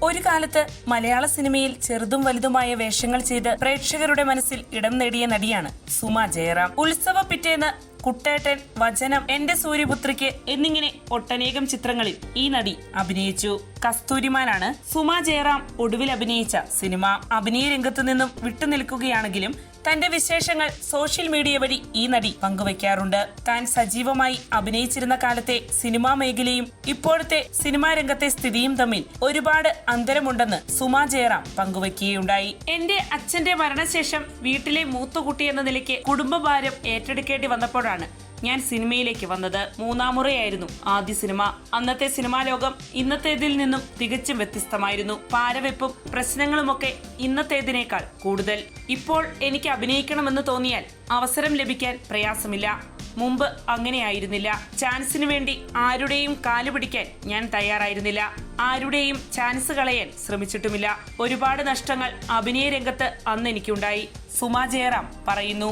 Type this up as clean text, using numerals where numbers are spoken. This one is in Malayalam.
ഒരു കാലത്ത് മലയാള സിനിമയിൽ ചെറുതും വലുതുമായ വേഷങ്ങൾ ചെയ്ത് പ്രേക്ഷകരുടെ മനസ്സിൽ ഇടം നേടിയ നടിയാണ് സുമ ജയറാം. ഉത്സവ പിറ്റേന്ന്, കുട്ടേട്ടൻ, വചനം, എന്റെ സൂര്യപുത്രിക്ക് എന്നിങ്ങനെ ഒട്ടനേകം ചിത്രങ്ങളിൽ ഈ നടി അഭിനയിച്ചു. കസ്തൂരിമാനാണ് സുമ ജയറാം ഒടുവിൽ അഭിനയിച്ച സിനിമ. അഭിനയ രംഗത്തു നിന്നും വിട്ടുനിൽക്കുകയാണെങ്കിലും തന്റെ വിശേഷങ്ങൾ സോഷ്യൽ മീഡിയ വഴി ഈ നടി പങ്കുവയ്ക്കാറുണ്ട്. താൻ സജീവമായി അഭിനയിച്ചിരുന്ന കാലത്തെ സിനിമാ മേഖലയും ഇപ്പോഴത്തെ സിനിമാ രംഗത്തെ സ്ഥിതിയും തമ്മിൽ ഒരുപാട് അന്തരമുണ്ടെന്ന് സുമ ജയറാം പങ്കുവയ്ക്കുകയുണ്ടായി. എന്റെ അച്ഛന്റെ മരണശേഷം വീട്ടിലെ മൂത്തുകുട്ടി എന്ന നിലയ്ക്ക് കുടുംബഭാരം ഏറ്റെടുക്കേണ്ടി വന്നപ്പോഴാണ് ഞാൻ സിനിമയിലേക്ക് വന്നത്. 3-ാം മുറയായിരുന്നു ആദ്യ സിനിമ. അന്നത്തെ സിനിമാ ലോകം ഇന്നത്തേതിൽ നിന്നും തികച്ചും വ്യത്യസ്തമായിരുന്നു. പാരവെപ്പും പ്രശ്നങ്ങളുമൊക്കെ ഇന്നത്തേതിനേക്കാൾ കൂടുതൽ. ഇപ്പോൾ എനിക്ക് അഭിനയിക്കണമെന്ന് തോന്നിയാൽ അവസരം ലഭിക്കാൻ പ്രയാസമില്ല. മുമ്പ് അങ്ങനെയായിരുന്നില്ല. ചാൻസിനു വേണ്ടി ആരുടെയും കാല് പിടിക്കാൻ ഞാൻ തയ്യാറായിരുന്നില്ല. ആരുടെയും ചാൻസ് കളയാൻ ശ്രമിച്ചിട്ടുമില്ല. ഒരുപാട് നഷ്ടങ്ങൾ അഭിനയ രംഗത്ത് അന്ന് എനിക്കുണ്ടായി, സുമ ജയറാം പറയുന്നു.